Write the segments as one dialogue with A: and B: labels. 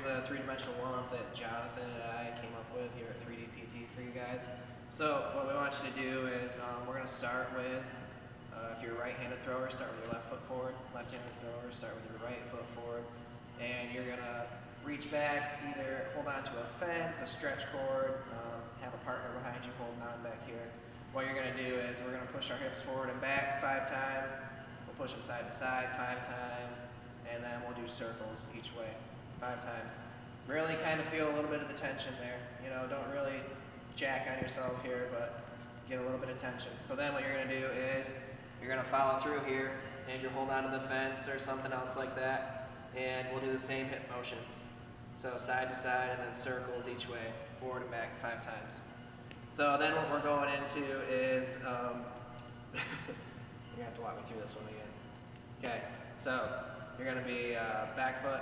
A: here's a three-dimensional warm-up that Jonathan and I came up with here at 3D PT for you guys. So what we want you to do is we're going to start with, if you're a right-handed thrower, start with your left foot forward. Left-handed thrower, start with your right foot forward. And you're going to reach back, either hold on to a fence, a stretch cord, have a partner behind you holding on back here. What you're going to do is we're going to push our hips forward and back 5 times. We'll push them side to side 5 times. And then we'll do circles each way 5 times. Really kind of feel a little bit of the tension there. You know, don't really jack on yourself here, but get a little bit of tension. So then what you're going to do is you're going to follow through here, and you'll hold on to the fence or something else like that, and we'll do the same hip motions. So side to side and then circles each way, forward and back 5 times. So then what we're going into is, you're going to have to walk me through this one again. Okay, so you're going to be back foot,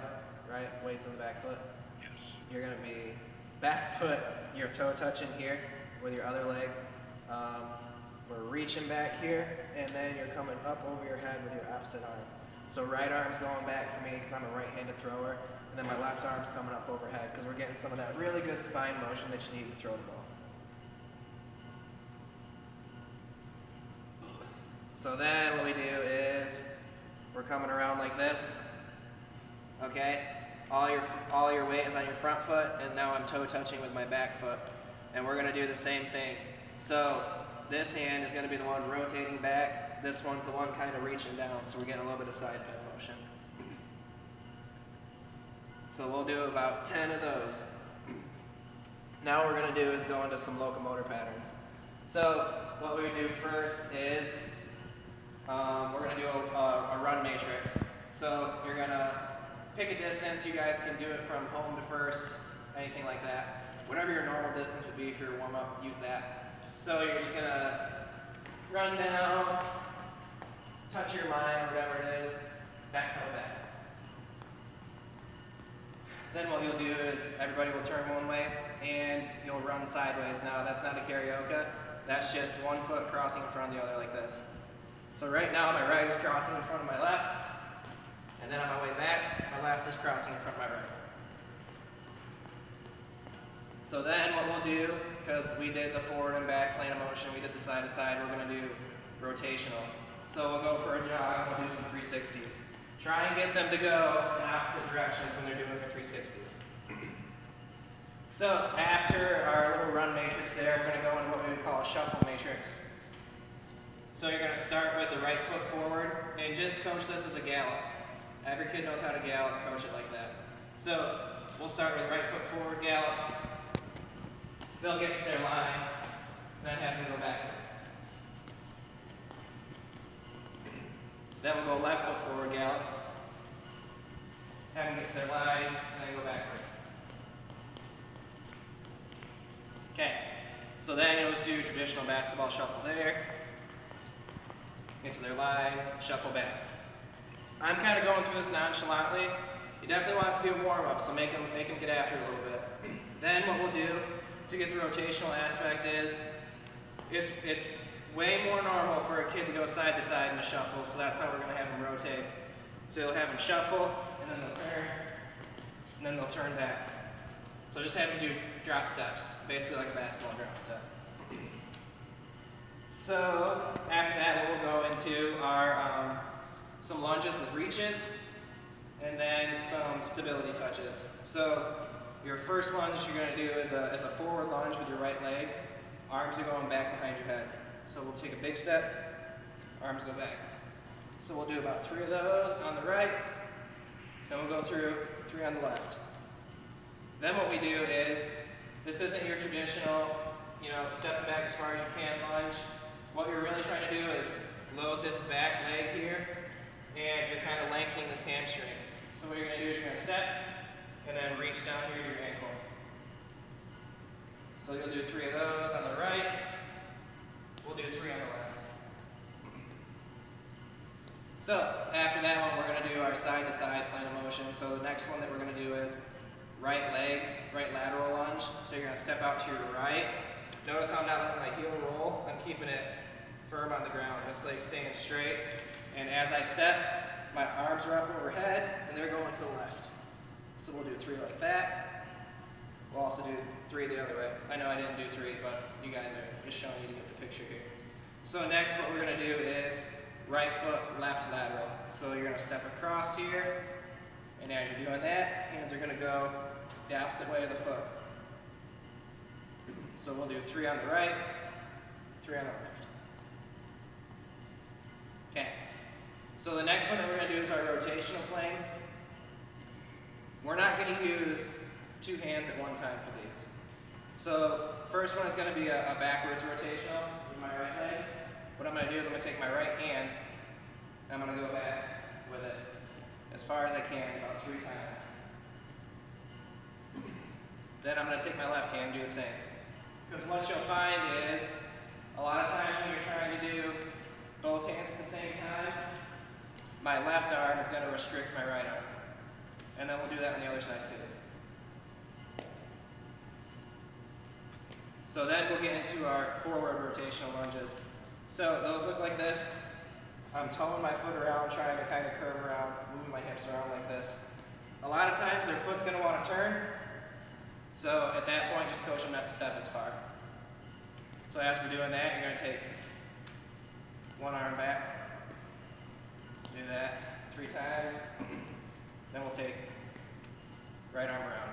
A: right? Weights on the back foot.
B: Yes.
A: You're going to be back foot, your toe touching here with your other leg. We're reaching back here, and then you're coming up over your head with your opposite arm. So right arm's going back for me because I'm a right-handed thrower, and then my left arm's coming up overhead because we're getting some of that really good spine motion that you need to throw the ball. So then what we do is we're coming around like this, okay? All your weight is on your front foot, and now I'm toe touching with my back foot. And we're gonna do the same thing. So this hand is gonna be the one rotating back. This one's the one kind of reaching down, so we're getting a little bit of side bend motion. So we'll do about 10 of those. Now what we're gonna do is go into some locomotor patterns. So what we do first is we're going to do a run matrix. So you're going to pick a distance. You guys can do it from home to first, anything like that. Whatever your normal distance would be for your warm-up, use that. So you're just going to run down, touch your line, or whatever it is, back, pedal back. Then what you'll do is everybody will turn one way, and you'll run sideways. Now that's not a karaoke. That's just one foot crossing in front of the other like this. So right now my right is crossing in front of my left, and then on my way back, my left is crossing in front of my right. So then what we'll do, because we did the forward and back plane of motion, we did the side to side, we're going to do rotational. So we'll go for a jog, we'll do some 360s. Try and get them to go in opposite directions when they're doing their 360s. So after our little run matrix there, we're going to go into what we would call a shuffle matrix. So you're going to start with the right foot forward, and just coach this as a gallop. Every kid knows how to gallop, coach it like that. So we'll start with right foot forward gallop. They'll get to their line, then have them go backwards. Then we'll go left foot forward gallop. Have them get to their line, and then go backwards. Okay, so then you'll just do traditional basketball shuffle there. Get to their line, shuffle back. I'm kind of going through this nonchalantly. You definitely want it to be a warm-up, so make them get after it a little bit. Then what we'll do to get the rotational aspect is, it's way more normal for a kid to go side to side in a shuffle, so that's how we're going to have them rotate. So you'll have them shuffle, and then they'll turn, and then they'll turn back. So just have them do drop steps, basically like a basketball drop step. So after that, we'll go into our some lunges with reaches, and then some stability touches. So your first lunge you're going to do is a forward lunge with your right leg. Arms are going back behind your head. So we'll take a big step, arms go back. So we'll do about 3 of those on the right, then we'll go through 3 on the left. Then what we do is, this isn't your traditional, step back as far as you can lunge. What you're really trying to do is load this back leg here, and you're kind of lengthening this hamstring. So what you're going to do is you're going to step, and then reach down here to your ankle. So you'll do 3 of those on the right. We'll do 3 on the left. So after that one, we're going to do our side-to-side plane of motion. So the next one that we're going to do is right leg, right lateral lunge. So you're going to step out to your right. Notice how I'm not letting my heel roll. I'm keeping it firm on the ground. This leg's staying straight. And as I step, my arms are up overhead, and they're going to the left. So we'll do 3 like that. We'll also do 3 the other way. I know I didn't do 3, but you guys are just showing you to get the picture here. So next what we're going to do is right foot, left lateral. So you're going to step across here, and as you're doing that, hands are going to go the opposite way of the foot. So we'll do 3 on the right, 3 on the left. Okay. So the next one that we're going to do is our rotational plane. We're not going to use 2 hands at one time for these. So first one is going to be a backwards rotational with my right leg. What I'm going to do is I'm going to take my right hand and I'm going to go back with it as far as I can, about 3 times. Then I'm going to take my left hand and do the same. Because what you'll find is a lot of times when you're trying to do both hands at the same time, my left arm is going to restrict my right arm. And then we'll do that on the other side too. So then we'll get into our forward rotational lunges. So those look like this. I'm toeing my foot around, trying to kind of curve around, moving my hips around like this. A lot of times their foot's going to want to turn. So at that point, just coach them not to step as far. So as we're doing that, you're going to take one arm back, do that 3 times, then we'll take right arm around,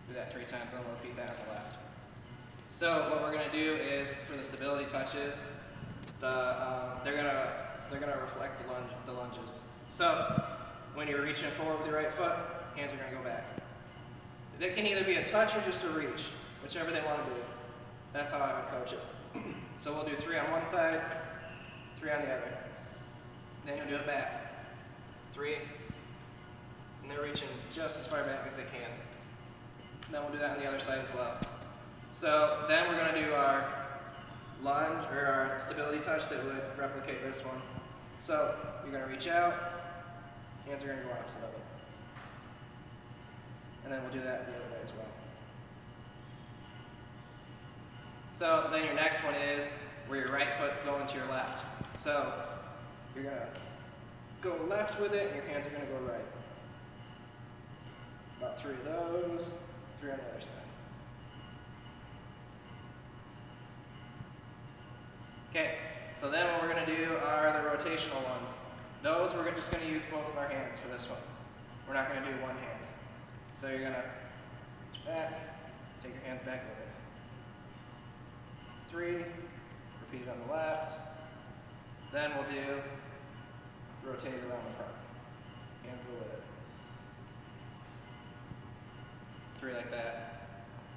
A: do that 3 times, then we'll repeat that on the left. So what we're going to do is, for the stability touches, they're going to reflect the lunges. So when you're reaching forward with your right foot, hands are going to go back. It can either be a touch or just a reach, whichever they want to do. That's how I would coach it. So we'll do 3 on one side, 3 on the other. Then you'll do it back. 3, and they're reaching just as far back as they can. Then we'll do that on the other side as well. So then we're going to do our lunge, or our stability touch that would replicate this one. So you're going to reach out, hands are going to go opposite of it. And then we'll do that the other way as well. So then your next one is where your right foot's going to your left. So you're going to go left with it, and your hands are going to go right. About 3 of those, 3 on the other side. Okay, so then what we're going to do are the rotational ones. Those we're just going to use both of our hands for this one. We're not going to do one hand. So you're going to reach back, take your hands back with it. 3, repeat it on the left. Then we'll do rotate around the front. Hands go with it. 3 like that,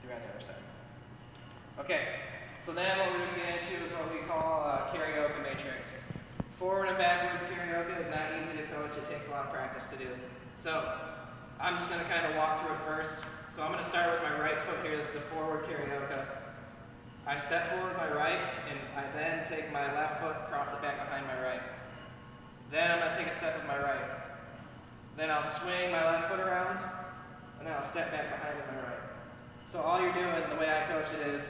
A: 3 on the other side. Okay, so then what we're going to get into is what we call karaoke matrix. Forward and backward karaoke is not easy to coach, it takes a lot of practice to do. So I'm just going to kind of walk through it first. So I'm going to start with my right foot here. This is a forward karaoke. I step forward with my right, and I then take my left foot, cross it back behind my right. Then I'm going to take a step with my right. Then I'll swing my left foot around, and then I'll step back behind with my right. So all you're doing, the way I coach it is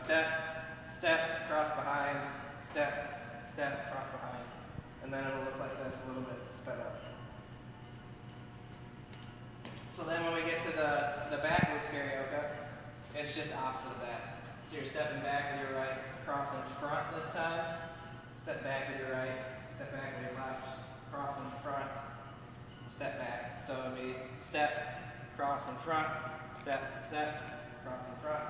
A: step, step, cross behind, step, step, cross behind. And then it'll look like this a little bit sped up. So then when we get to the backwards karaoke, it's just opposite of that. So you're stepping back with your right, cross in front this time, step back with your right, step back with your left, cross in front, step back. So it'll be step, cross in front, step, step, cross in front.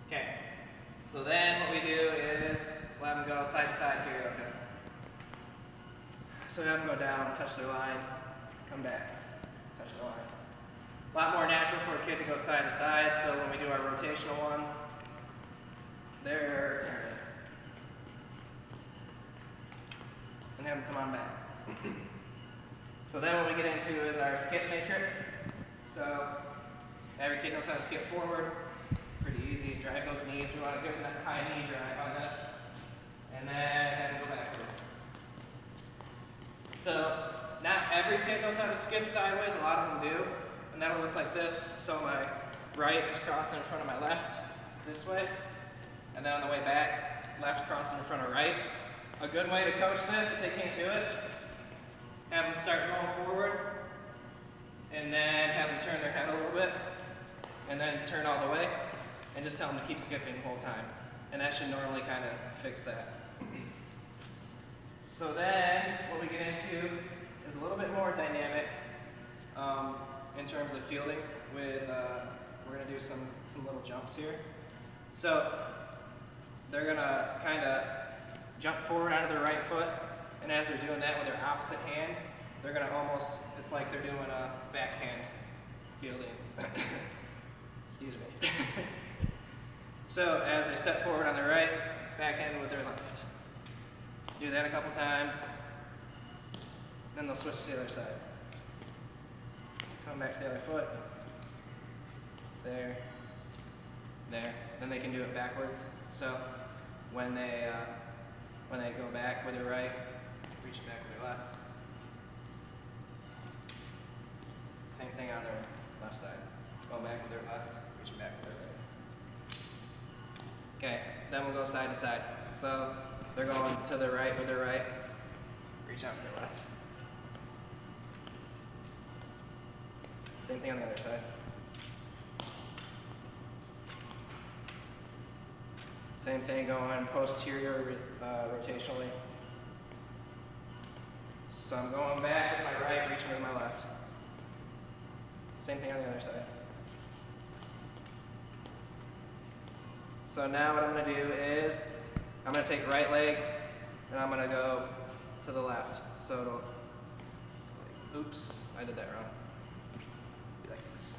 A: Okay, so then what we do is let them go side to side karaoke. So we have them go down, touch their line, come back, touch the line. A lot more natural for a kid to go side to side, so when we do our rotational ones, they're turning. And have them come on back. So then what we get into is our skip matrix. So every kid knows how to skip forward. Pretty easy. Drive those knees. We want to give them that high knee drive on this. And then have them go backwards. So not every kid knows how to skip sideways. A lot of them do. And that'll look like this. So my right is crossing in front of my left this way. And then on the way back, left crossing in front of right. A good way to coach this, if they can't do it, have them start going forward, and then have them turn their head a little bit, and then turn all the way, and just tell them to keep skipping the whole time. And that should normally kind of fix that. So then, what we get into is a little bit more dynamic in terms of fielding. With we're going to do some little jumps here. So they're going to kind of jump forward onto their right foot, and as they're doing that with their opposite hand, they're going to almost, it's like they're doing a backhand fielding. Excuse me. So as they step forward on their right, backhand with their left. Do that a couple times, then they'll switch to the other side. Come back to the other foot. There, there. Then they can do it backwards. So when they go back with their right, reach it back with their left. Same thing on their left side. Going back with their left, reach it back with their right. Okay, then we'll go side to side. So they're going to the right with their right, reach out with their left. Same thing on the other side. Same thing going posterior rotationally. So I'm going back with my right, reaching with my left. Same thing on the other side. So now what I'm going to do is, I'm going to take right leg, and I'm going to go to the left. So it'll, oops, I did that wrong. Be like this.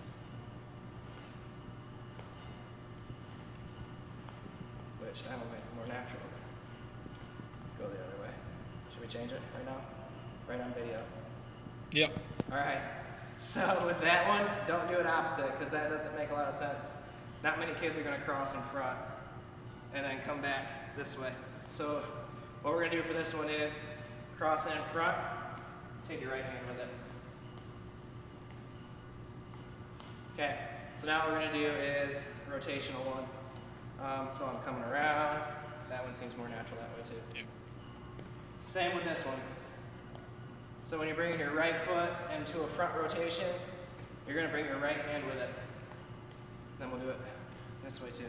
A: Which that'll make it more natural. Go the other way. Should we change it right now? Right on video.
B: Yep.
A: All right. So with that one, don't do it opposite, because that doesn't make a lot of sense. Not many kids are going to cross in front and then come back this way. So what we're going to do for this one is cross in front, take your right hand with it. Okay, so now what we're going to do is rotational one. So I'm coming around. That one seems more natural that way too.
B: Yep.
A: Same with this one. So when you're bringing your right foot into a front rotation, you're going to bring your right hand with it. Then we'll do it this way too.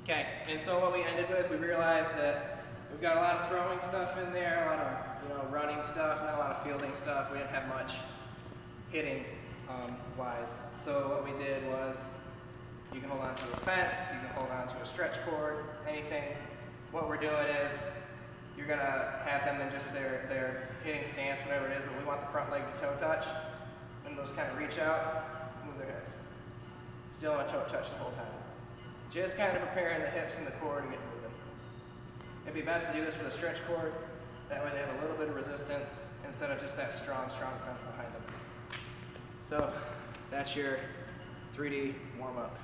A: Okay, and so what we ended with, we realized that we've got a lot of throwing stuff in there, a lot of running stuff, not a lot of fielding stuff. We didn't have much hitting wise. So what we did was, you can hold on to a fence, you can hold on to a stretch cord, anything. What we're doing is, you're gonna have them in just their hitting stance, whatever it is, but we want the front leg to toe touch. And those kind of reach out, move their hips. Still want to toe touch the whole time. Just kind of preparing the hips and the core to get moving. It'd be best to do this with a stretch cord. That way they have a little bit of resistance instead of just that strong fence behind them. So that's your 3D warm-up.